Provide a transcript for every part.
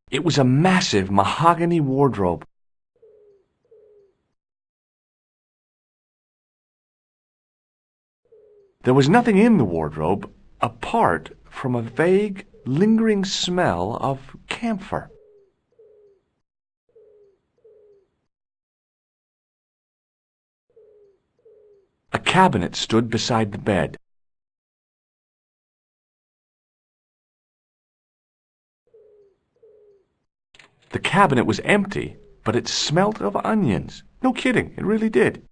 It was a massive mahogany wardrobe. There was nothing in the wardrobe apart from a vague, lingering smell of camphor. A cabinet stood beside the bed. The cabinet was empty, but it smelt of onions. No kidding, it really did.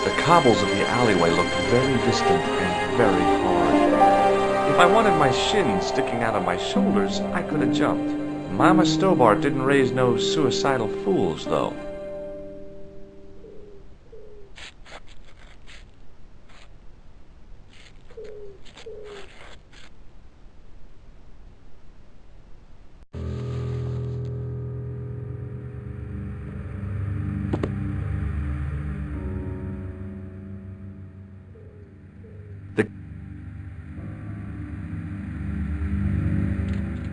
The cobbles of the alleyway looked very distant and very hard. If I wanted my shins sticking out of my shoulders, I could have jumped. Mama Stobart didn't raise no suicidal fools, though.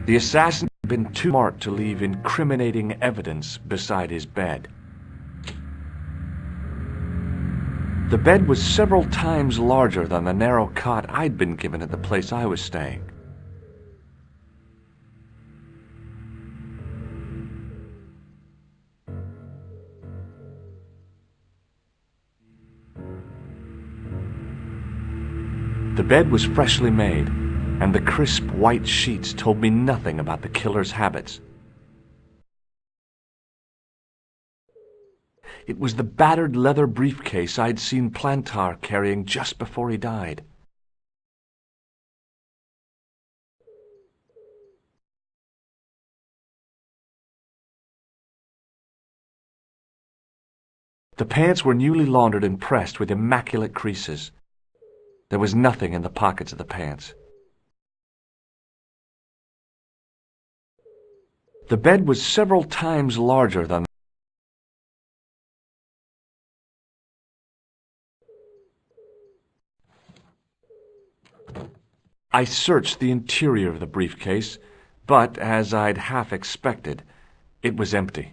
The assassin had been too smart to leave incriminating evidence beside his bed. The bed was several times larger than the narrow cot I'd been given at the place I was staying. The bed was freshly made, and the crisp white sheets told me nothing about the killer's habits. It was the battered leather briefcase I'd seen Plantar carrying just before he died. The pants were newly laundered and pressed with immaculate creases. There was nothing in the pockets of the pants. The bed was several times larger than I searched the interior of the briefcase, but, as I'd half expected, it was empty.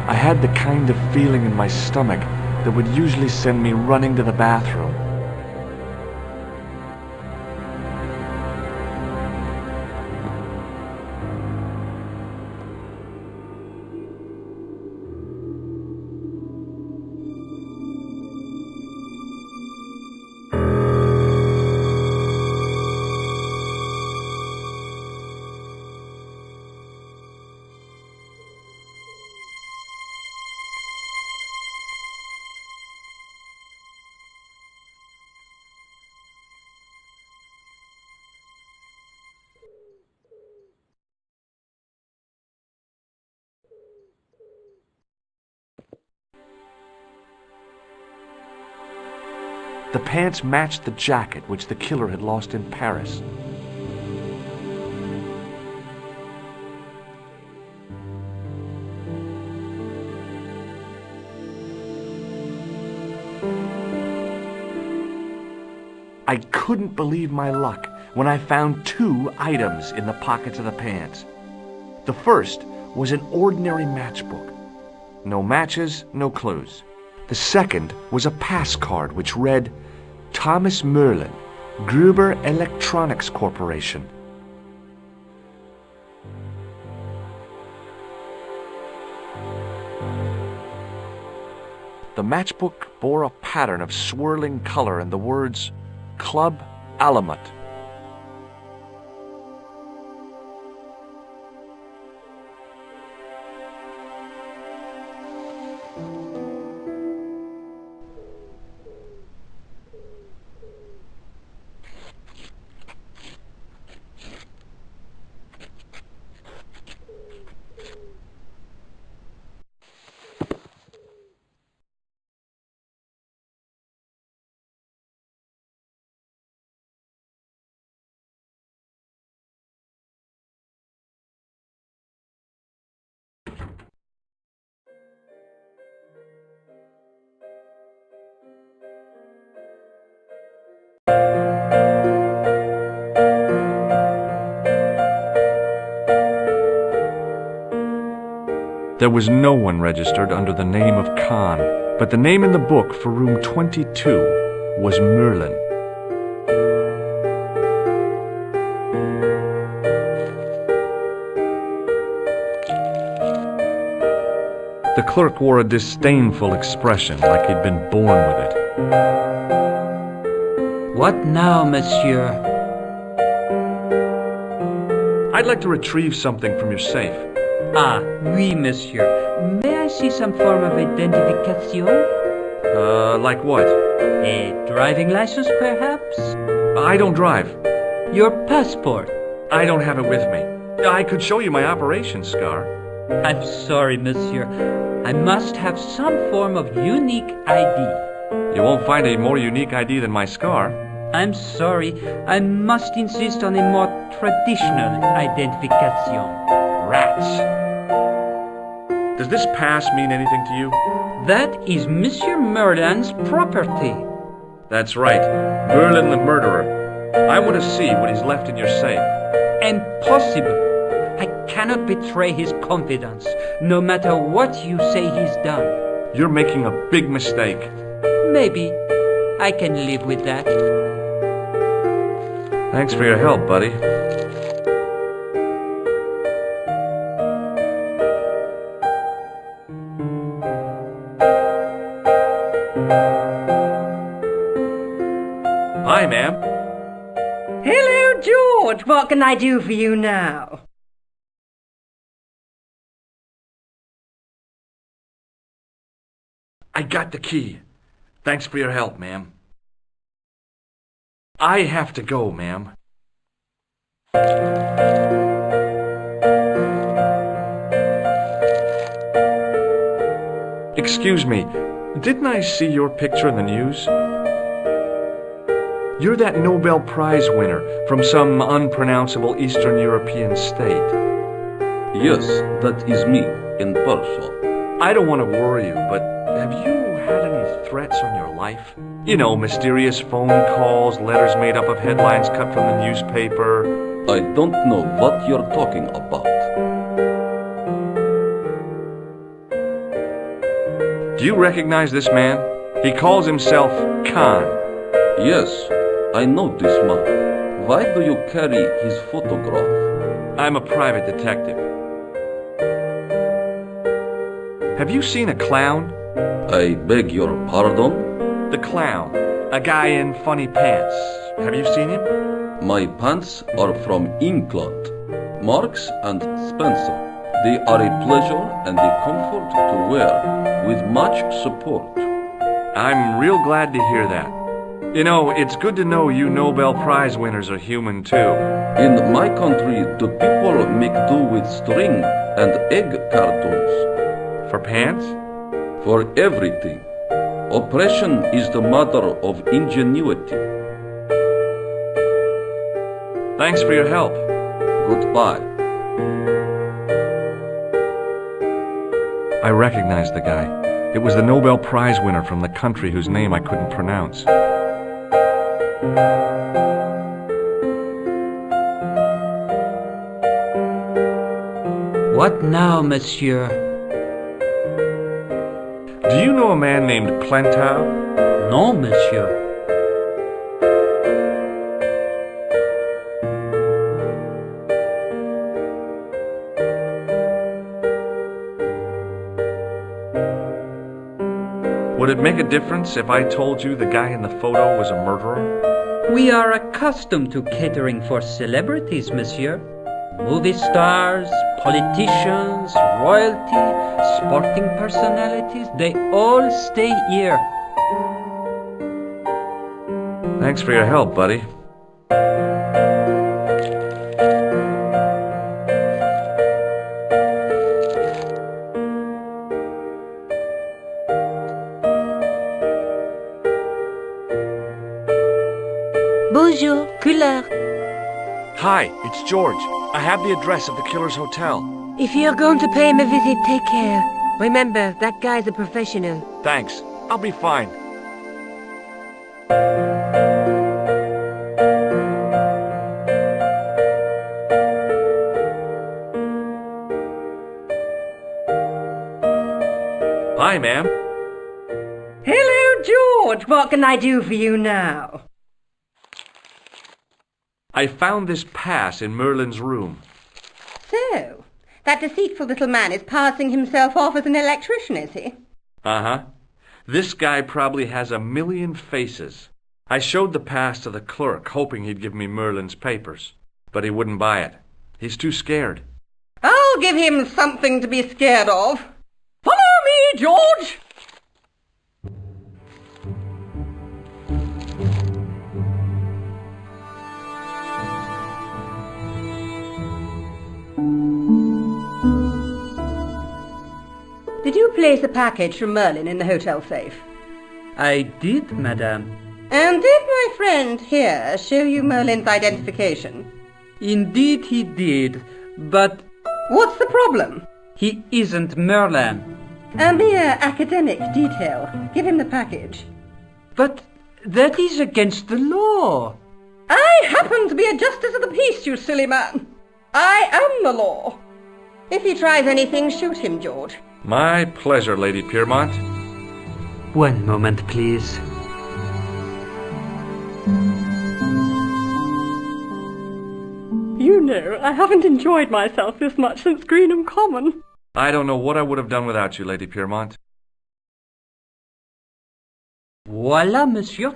I had the kind of feeling in my stomach that would usually send me running to the bathroom. The pants matched the jacket which the killer had lost in Paris. I couldn't believe my luck when I found two items in the pockets of the pants. The first was an ordinary matchbook. No matches, no clues. The second was a pass card which read, Thomas Merlin, Gruber Electronics Corporation. The matchbook bore a pattern of swirling color and the words, Club Alamut. There was no one registered under the name of Khan, but the name in the book for room 22 was Merlin. The clerk wore a disdainful expression, like he'd been born with it. What now, monsieur? I'd like to retrieve something from your safe. Ah, oui, monsieur. May I see some form of identification? Like what? A driving license, perhaps? I don't drive. Your passport? I don't have it with me. I could show you my operation scar. I'm sorry, monsieur. I must have some form of unique ID. You won't find a more unique ID than my scar. I'm sorry. I must insist on a more traditional identification. Rats. Does this pass mean anything to you? That is Monsieur Merlin's property. That's right. Merlin the murderer. I want to see what he's left in your safe. Impossible. I cannot betray his confidence, no matter what you say he's done. You're making a big mistake. Maybe. I can live with that. Thanks for your help, buddy. Hi, ma'am. Hello, George. What can I do for you now? I got the key. Thanks for your help, ma'am. I have to go, ma'am. Excuse me, didn't I see your picture in the news? You're that Nobel Prize winner from some unpronounceable Eastern European state. Yes, that is me, in person. I don't want to worry you, but have you had any threats on your life? You know, mysterious phone calls, letters made up of headlines cut from the newspaper. I don't know what you're talking about. Do you recognize this man? He calls himself Khan. Yes, I know this man. Why do you carry his photograph? I'm a private detective. Have you seen a clown? I beg your pardon? The clown. A guy in funny pants. Have you seen him? My pants are from England. Marks and Spencer. They are a pleasure and a comfort to wear, with much support. I'm real glad to hear that. You know, it's good to know you Nobel Prize winners are human too. In my country, the people make do with string and egg cartoons. For pants? For everything. Oppression is the mother of ingenuity. Thanks for your help. Goodbye. I recognized the guy. It was the Nobel Prize winner from the country whose name I couldn't pronounce. What now, monsieur? Do you know a man named Plantow? No, monsieur. Would it make a difference if I told you the guy in the photo was a murderer? We are accustomed to catering for celebrities, monsieur. Movie stars, politicians, royalty, sporting personalities, they all stay here. Thanks for your help, buddy. Bonjour, couleur. Hi, it's George. I have the address of the killer's hotel. If you're going to pay him a visit, take care. Remember, that guy's a professional. Thanks. I'll be fine. Hi, ma'am. Hello, George. What can I do for you now? I found this pass in Merlin's room. So, that deceitful little man is passing himself off as an electrician, is he? Uh-huh. This guy probably has a million faces. I showed the pass to the clerk, hoping he'd give me Merlin's papers. But he wouldn't buy it. He's too scared. I'll give him something to be scared of. Follow me, George! Did you place a package from Merlin in the hotel safe? I did, madame. And did my friend here show you Merlin's identification? Indeed he did, but What's the problem? he isn't Merlin. A mere academic detail. Give him the package. But that is against the law. I happen to be a justice of the peace, you silly man. I am the law. If he tries anything, shoot him, George. My pleasure, Lady Piermont. One moment, please. You know, I haven't enjoyed myself this much since Greenham Common. I don't know what I would have done without you, Lady Piermont. Voilà, monsieur,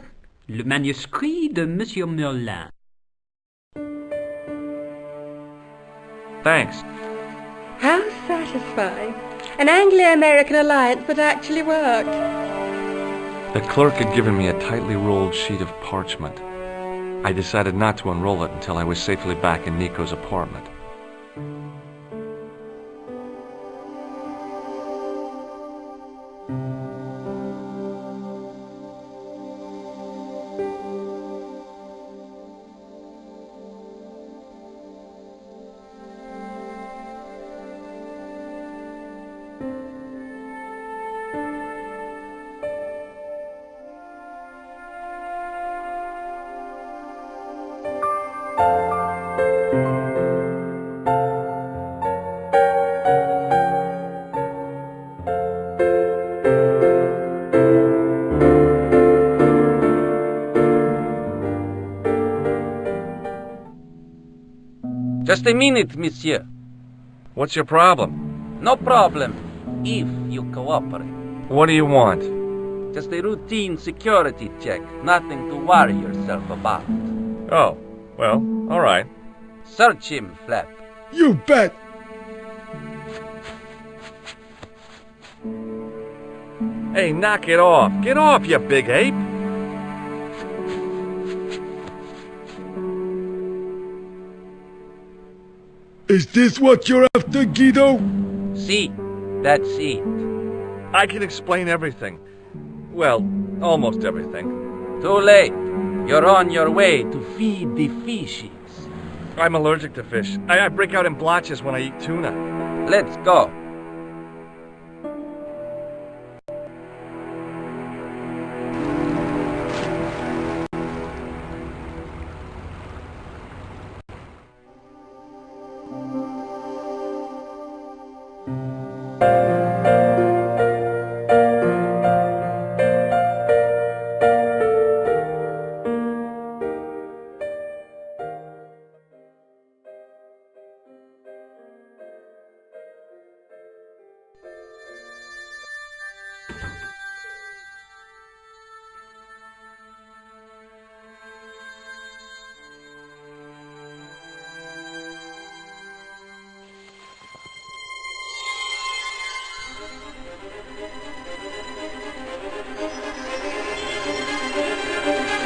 le manuscrit de Monsieur Merlin. Thanks. How satisfying. An Anglo-American alliance that actually worked. The clerk had given me a tightly rolled sheet of parchment. I decided not to unroll it until I was safely back in Nico's apartment. Just a minute, monsieur. What's your problem? No problem, if you cooperate. What do you want? Just a routine security check, nothing to worry yourself about. Oh, well, all right. Search him, Flap. You bet! Hey, knock it off. Get off, you big ape. Is this what you're after, Guido? See, that's it. I can explain everything. Well, almost everything. Too late. You're on your way to feed the fishes. I'm allergic to fish. I break out in blotches when I eat tuna. Let's go.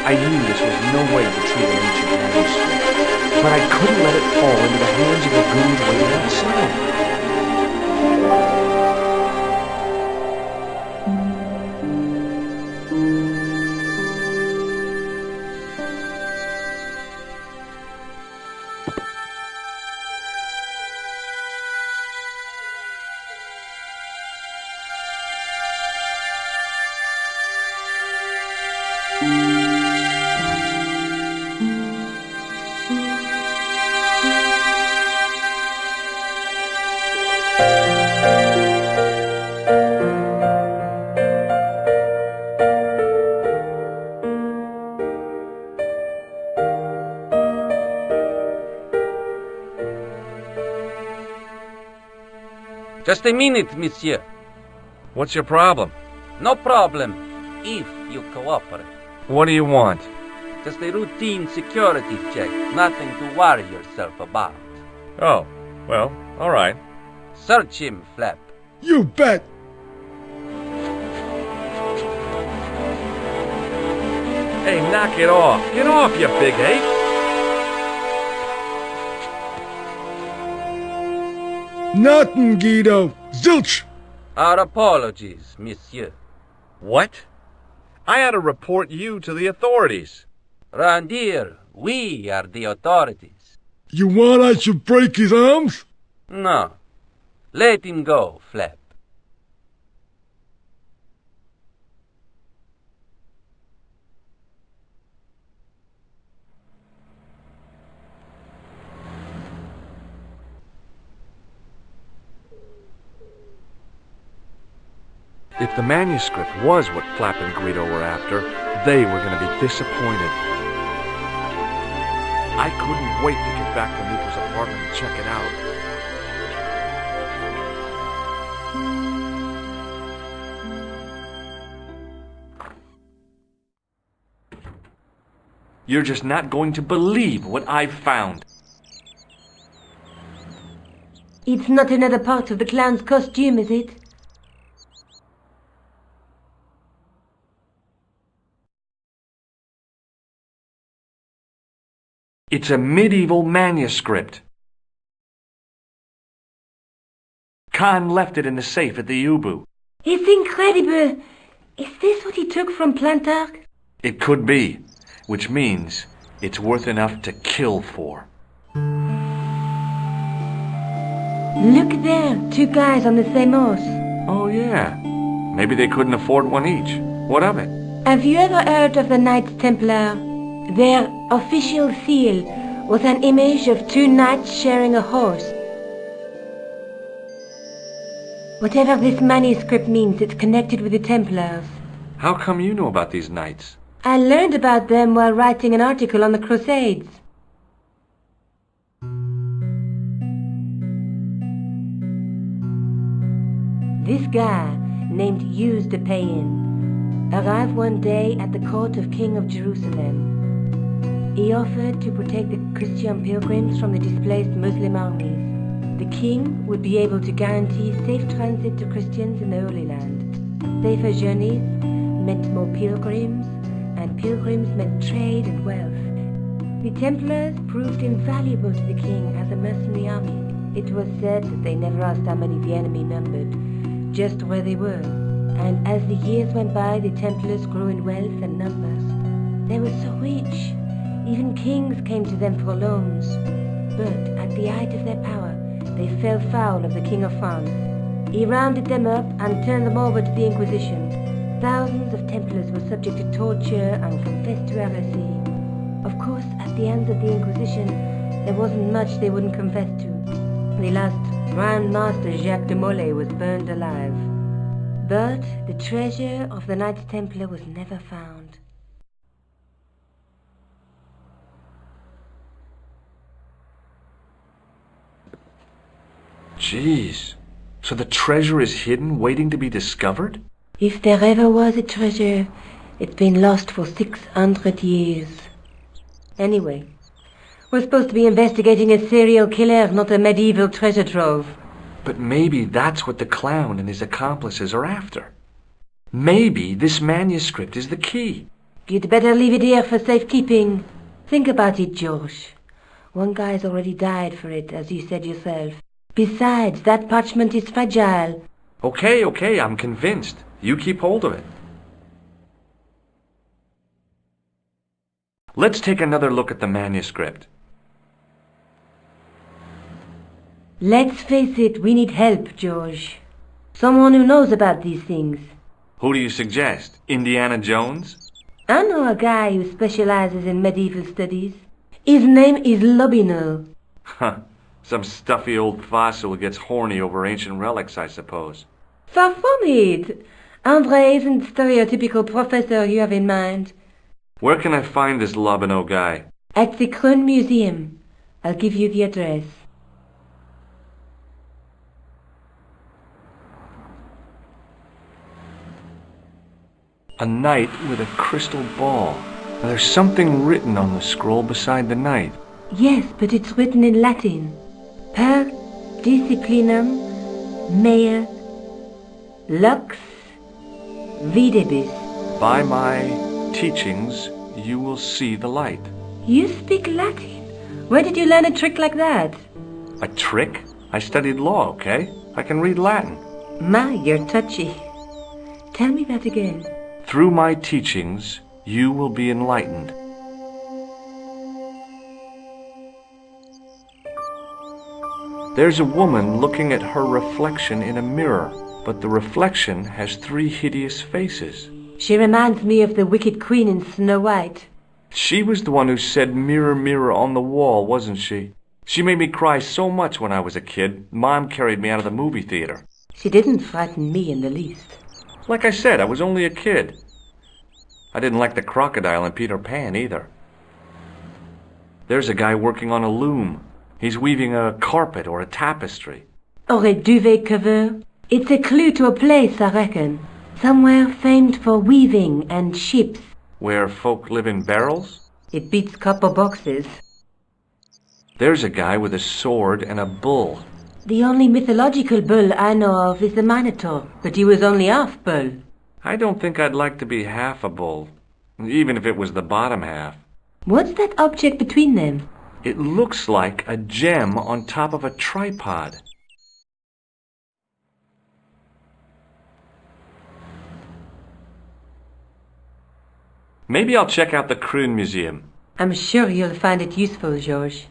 I knew this was no way to retrieve an ancient manuscript, but I couldn't let it fall into the hands of the goons waiting outside. Just a minute, monsieur. What's your problem? No problem, if you cooperate. What do you want? Just a routine security check, nothing to worry yourself about. Oh, well, all right. Search him, Flap. You bet. Hey, knock it off. Get off, you big ape. Nothing, Guido. Zilch. Our apologies, monsieur. What? I had to report you to the authorities. Round here, we are the authorities. You want I should break his arms? No. Let him go, Flap. If the manuscript was what Flap and Guido were after, they were going to be disappointed. I couldn't wait to get back to Nico's apartment and check it out. You're just not going to believe what I've found. It's not another part of the clown's costume, is it? It's a medieval manuscript. Khan left it in the safe at the U-Boo. It's incredible. Is this what he took from Plantark? It could be, which means it's worth enough to kill for. Look there, two guys on the same horse. Oh, yeah. Maybe they couldn't afford one each. What of it? Have you ever heard of the Knights Templar? Their official seal was an image of two knights sharing a horse. Whatever this manuscript means, it's connected with the Templars. How come you know about these knights? I learned about them while writing an article on the Crusades. This guy, named Hughes de Payen, arrived one day at the court of King of Jerusalem. He offered to protect the Christian pilgrims from the displaced Muslim armies. The king would be able to guarantee safe transit to Christians in the Holy Land. Safer journeys meant more pilgrims, and pilgrims meant trade and wealth. The Templars proved invaluable to the king as a mercenary army. It was said that they never asked how many the enemy numbered, just where they were. And as the years went by, the Templars grew in wealth and numbers. They were so rich, even kings came to them for loans. But at the height of their power, they fell foul of the King of France. He rounded them up and turned them over to the Inquisition. Thousands of Templars were subject to torture and confessed to heresy. Of course, at the hands of the Inquisition, there wasn't much they wouldn't confess to. The last Grand Master Jacques de Molay was burned alive. But the treasure of the Knights Templar was never found. Jeez. So the treasure is hidden, waiting to be discovered? If there ever was a treasure, it's been lost for 600 years. Anyway, we're supposed to be investigating a serial killer, not a medieval treasure trove. But maybe that's what the clown and his accomplices are after. Maybe this manuscript is the key. You'd better leave it here for safekeeping. Think about it, George. One guy's already died for it, as you said yourself. Besides, that parchment is fragile. Okay, I'm convinced. You keep hold of it. Let's take another look at the manuscript. Let's face it, we need help, George. Someone who knows about these things. Who do you suggest? Indiana Jones? I know a guy who specializes in medieval studies. His name is Lobinel. Huh. Some stuffy old fossil who gets horny over ancient relics, I suppose. Far from it. Andre isn't the stereotypical professor you have in mind. Where can I find this Lobino guy? At the Krön Museum. I'll give you the address. A knight with a crystal ball. Now, there's something written on the scroll beside the knight. Yes, but it's written in Latin. Per disciplinam mea lux videbis. By my teachings, you will see the light. You speak Latin? Where did you learn a trick like that? A trick? I studied law, okay? I can read Latin. My, you're touchy. Tell me that again. Through my teachings, you will be enlightened. There's a woman looking at her reflection in a mirror, but the reflection has 3 hideous faces. She reminds me of the wicked queen in Snow White. She was the one who said, "Mirror, mirror on the wall," wasn't she? She made me cry so much when I was a kid. Mom carried me out of the movie theater. She didn't frighten me in the least. Like I said, I was only a kid. I didn't like the crocodile in Peter Pan either. There's a guy working on a loom. He's weaving a carpet or a tapestry. Or a duvet cover. It's a clue to a place, I reckon. Somewhere famed for weaving and ships. Where folk live in barrels? It beats copper boxes. There's a guy with a sword and a bull. The only mythological bull I know of is the Minotaur, but he was only half bull. I don't think I'd like to be half a bull, even if it was the bottom half. What's that object between them? It looks like a gem on top of a tripod. Maybe I'll check out the Kroon Museum. I'm sure you'll find it useful, George.